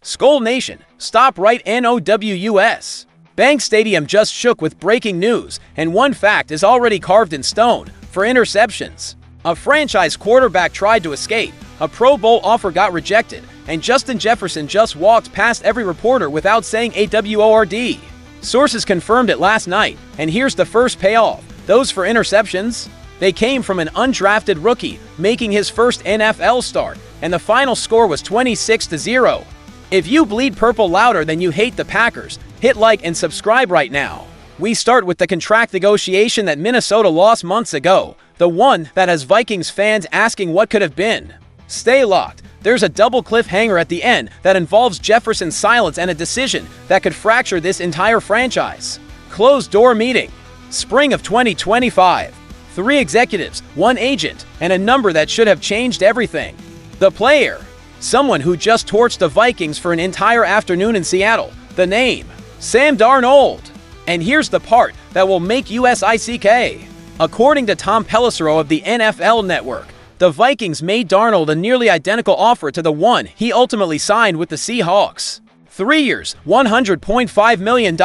Skull Nation, stop right NOWUS. Bank Stadium just shook with breaking news, and one fact is already carved in stone: for interceptions. A franchise quarterback tried to escape, a Pro Bowl offer got rejected, and Justin Jefferson just walked past every reporter without saying AWORD. Sources confirmed it last night, and here's the first payoff. Those for interceptions? They came from an undrafted rookie, making his first NFL start, and the final score was 26-0. If you bleed purple louder than you hate the Packers, hit like and subscribe right now. We start with the contract negotiation that Minnesota lost months ago, the one that has Vikings fans asking what could have been. Stay locked. There's a double cliffhanger at the end that involves Jefferson's silence and a decision that could fracture this entire franchise. Closed-door meeting. Spring of 2025. 3 executives, 1 agent, and a number that should have changed everything. The player. Someone who just torched the Vikings for an entire afternoon in Seattle. The name. Sam Darnold. And here's the part that will make USICK. According to Tom Pelissero of the NFL Network, the Vikings made Darnold a nearly identical offer to the one he ultimately signed with the Seahawks. 3 years, $100.5 million.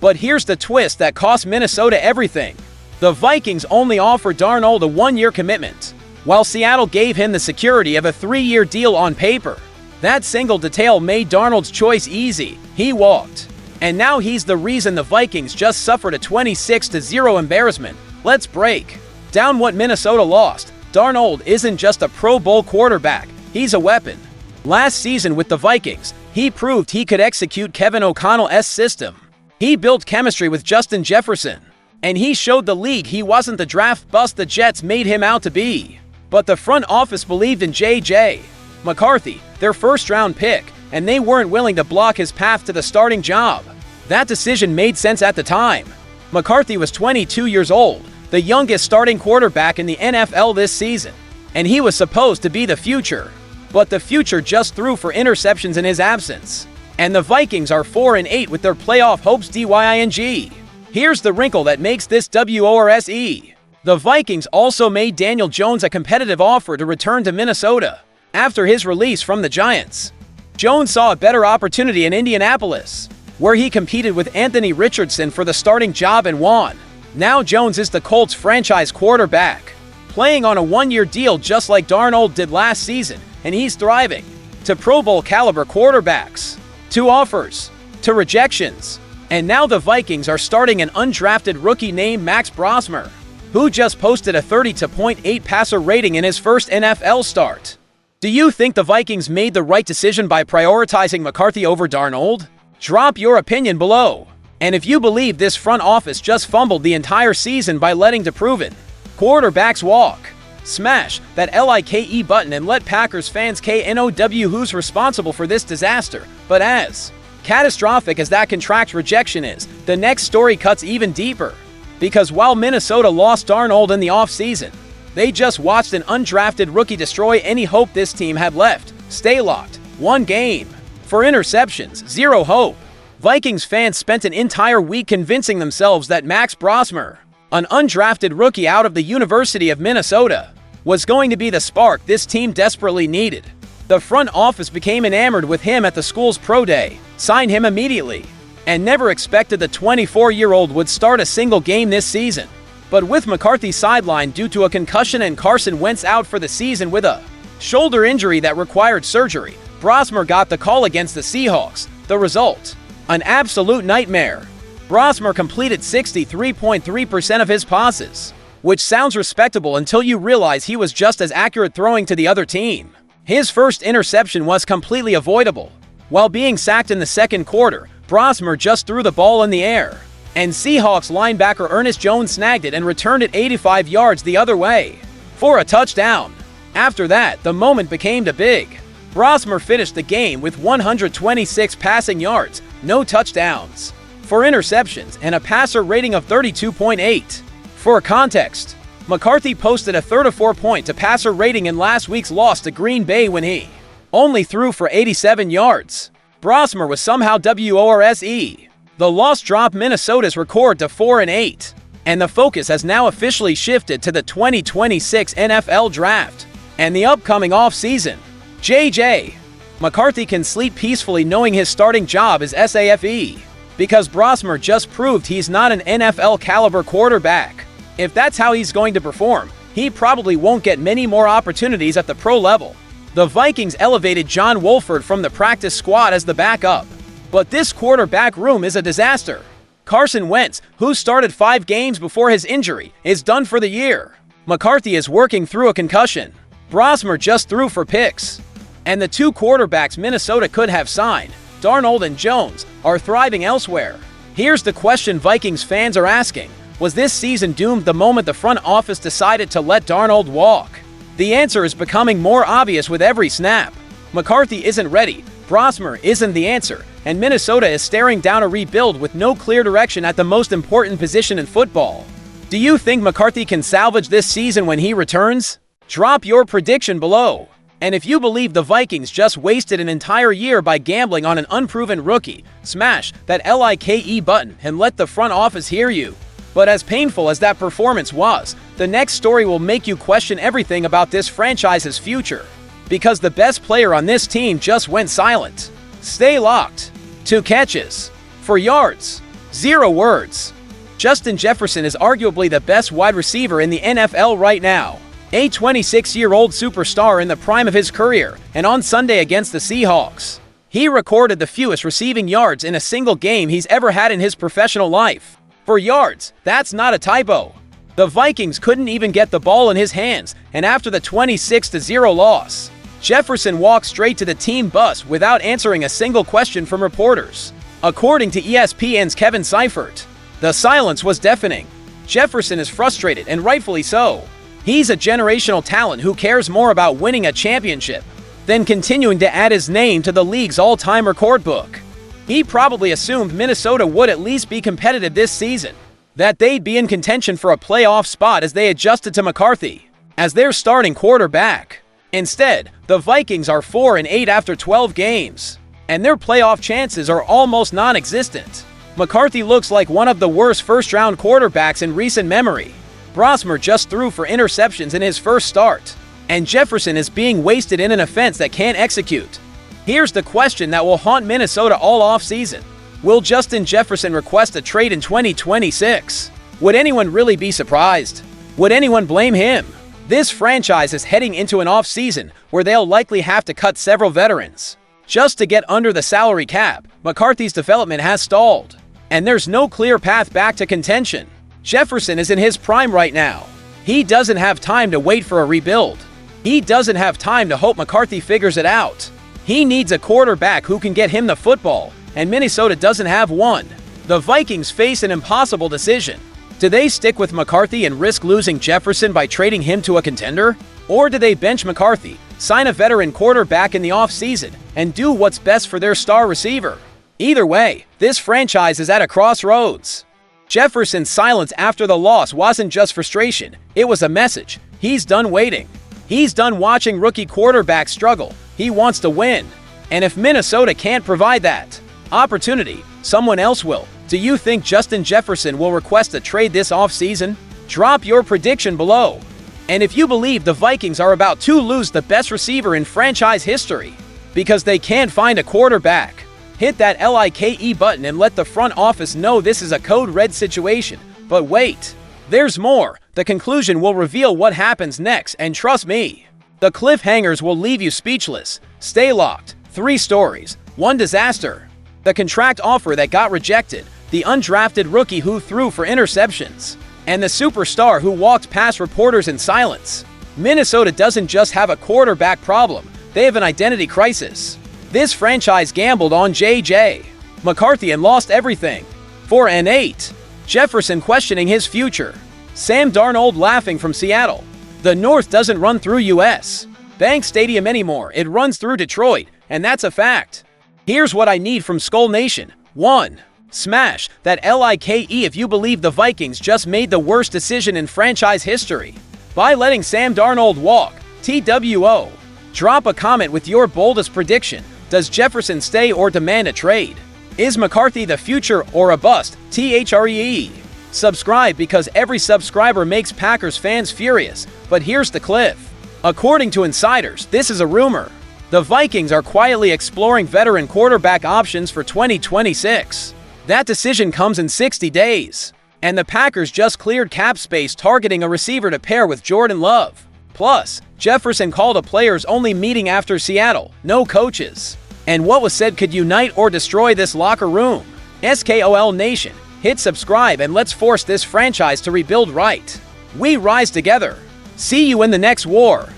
But here's the twist that cost Minnesota everything. The Vikings only offered Darnold a 1-year commitment, while Seattle gave him the security of a 3-year deal on paper. That single detail made Darnold's choice easy. He walked. And now he's the reason the Vikings just suffered a 26-0 embarrassment. Let's break down what Minnesota lost. Darnold isn't just a Pro Bowl quarterback, he's a weapon. Last season with the Vikings, he proved he could execute Kevin O'Connell's system. He built chemistry with Justin Jefferson, and he showed the league he wasn't the draft bust the Jets made him out to be. But the front office believed in J.J. McCarthy, their first-round pick, and they weren't willing to block his path to the starting job. That decision made sense at the time. McCarthy was 22 years old, the youngest starting quarterback in the NFL this season, and he was supposed to be the future. But the future just threw for interceptions in his absence. And the Vikings are 4-8 with their playoff hopes DYING. Here's the wrinkle that makes this WORSE. The Vikings also made Daniel Jones a competitive offer to return to Minnesota after his release from the Giants. Jones saw a better opportunity in Indianapolis, where he competed with Anthony Richardson for the starting job and won. Now Jones is the Colts franchise quarterback, playing on a 1-year deal just like Darnold did last season, and he's thriving. To Pro Bowl caliber quarterbacks, to offers, to rejections, and now the Vikings are starting an undrafted rookie named Max Brosmer, who just posted a 32.8 passer rating in his first NFL start. Do you think the Vikings made the right decision by prioritizing McCarthy over Darnold? Drop your opinion below. And if you believe this front office just fumbled the entire season by letting the proven quarterbacks walk, smash that LIKE button and let Packers fans know who's responsible for this disaster. But as catastrophic as that contract rejection is, the next story cuts even deeper. Because while Minnesota lost Darnold in the offseason, they just watched an undrafted rookie destroy any hope this team had left. Stay locked. 1 game. For interceptions, 0 hope. Vikings fans spent an entire week convincing themselves that Max Brosmer, an undrafted rookie out of the University of Minnesota, was going to be the spark this team desperately needed. The front office became enamored with him at the school's pro day, signed him immediately, and never expected the 24-year-old would start a single game this season. But with McCarthy sidelined due to a concussion and Carson Wentz out for the season with a shoulder injury that required surgery, Brosmer got the call against the Seahawks. The result? An absolute nightmare. Brosmer completed 63.3% of his passes, which sounds respectable until you realize he was just as accurate throwing to the other team. His first interception was completely avoidable. While being sacked in the second quarter, Brosmer just threw the ball in the air, and Seahawks linebacker Ernest Jones snagged it and returned it 85 yards the other way for a touchdown. After that, the moment became too big. Brosmer finished the game with 126 passing yards, no touchdowns, 4 interceptions, and a passer rating of 32.8. For context, McCarthy posted a 34-point passer rating in last week's loss to Green Bay when he only threw for 87 yards. Brosmer was somehow WORSE. The loss dropped Minnesota's record to 4-8, and the focus has now officially shifted to the 2026 NFL Draft and the upcoming offseason. JJ McCarthy can sleep peacefully knowing his starting job is SAFE, because Brosmer just proved he's not an NFL-caliber quarterback. If that's how he's going to perform, he probably won't get many more opportunities at the pro level. The Vikings elevated John Wolford from the practice squad as the backup. But this quarterback room is a disaster. Carson Wentz, who started 5 games before his injury, is done for the year. McCarthy is working through a concussion. Brosmer just threw for picks. And the 2 quarterbacks Minnesota could have signed, Darnold and Jones, are thriving elsewhere. Here's the question Vikings fans are asking. Was this season doomed the moment the front office decided to let Darnold walk? The answer is becoming more obvious with every snap. McCarthy isn't ready, Brosmer isn't the answer, and Minnesota is staring down a rebuild with no clear direction at the most important position in football. Do you think McCarthy can salvage this season when he returns? Drop your prediction below. And if you believe the Vikings just wasted an entire year by gambling on an unproven rookie, smash that like button and let the front office hear you. But as painful as that performance was, the next story will make you question everything about this franchise's future. Because the best player on this team just went silent. Stay locked. 2 catches. 4 yards. 0 words. Justin Jefferson is arguably the best wide receiver in the NFL right now. A 26-year-old superstar in the prime of his career, and on Sunday against the Seahawks, he recorded the fewest receiving yards in a single game he's ever had in his professional life. 4 yards, that's not a typo. The Vikings couldn't even get the ball in his hands, and after the 26-0 loss, Jefferson walked straight to the team bus without answering a single question from reporters. According to ESPN's Kevin Seifert, the silence was deafening. Jefferson is frustrated, and rightfully so. He's a generational talent who cares more about winning a championship than continuing to add his name to the league's all-time record book. He probably assumed Minnesota would at least be competitive this season, that they'd be in contention for a playoff spot as they adjusted to McCarthy as their starting quarterback. Instead, the Vikings are 4-8 after 12 games, and their playoff chances are almost non-existent. McCarthy looks like one of the worst first-round quarterbacks in recent memory. Brosmer just threw for interceptions in his first start, and Jefferson is being wasted in an offense that can't execute. Here's the question that will haunt Minnesota all offseason. Will Justin Jefferson request a trade in 2026? Would anyone really be surprised? Would anyone blame him? This franchise is heading into an offseason where they'll likely have to cut several veterans. Just to get under the salary cap, McCarthy's development has stalled, and there's no clear path back to contention. Jefferson is in his prime right now. He doesn't have time to wait for a rebuild. He doesn't have time to hope McCarthy figures it out. He needs a quarterback who can get him the football, and Minnesota doesn't have one. The Vikings face an impossible decision. Do they stick with McCarthy and risk losing Jefferson by trading him to a contender? Or do they bench McCarthy, sign a veteran quarterback in the offseason, and do what's best for their star receiver? Either way, this franchise is at a crossroads. Jefferson's silence after the loss wasn't just frustration, it was a message. He's done waiting. He's done watching rookie quarterbacks struggle. He wants to win. And if Minnesota can't provide that opportunity, someone else will. Do you think Justin Jefferson will request a trade this offseason? Drop your prediction below. And if you believe the Vikings are about to lose the best receiver in franchise history because they can't find a quarterback, hit that like button and let the front office know this is a code red situation. But wait, there's more. The conclusion will reveal what happens next, and trust me, the cliffhangers will leave you speechless. Stay locked. 3 stories, 1 disaster. The contract offer that got rejected, the undrafted rookie who threw for interceptions, and the superstar who walked past reporters in silence. Minnesota doesn't just have a quarterback problem, they have an identity crisis. This franchise gambled on J.J. McCarthy and lost everything. 4-8. Jefferson questioning his future. Sam Darnold laughing from Seattle. The North doesn't run through U.S. Bank Stadium anymore, it runs through Detroit, and that's a fact. Here's what I need from Skull Nation. 1. Smash that like if you believe the Vikings just made the worst decision in franchise history by letting Sam Darnold walk. TWO. Drop a comment with your boldest prediction. Does Jefferson stay or demand a trade? Is McCarthy the future or a bust? THREE. Subscribe because every subscriber makes Packers fans furious. But here's the cliff. According to insiders, this is a rumor. The Vikings are quietly exploring veteran quarterback options for 2026. That decision comes in 60 days. And the Packers just cleared cap space targeting a receiver to pair with Jordan Love. Plus, Jefferson called a players-only meeting after Seattle, no coaches. And what was said could unite or destroy this locker room. SKOL Nation, hit subscribe and let's force this franchise to rebuild right. We rise together. See you in the next war.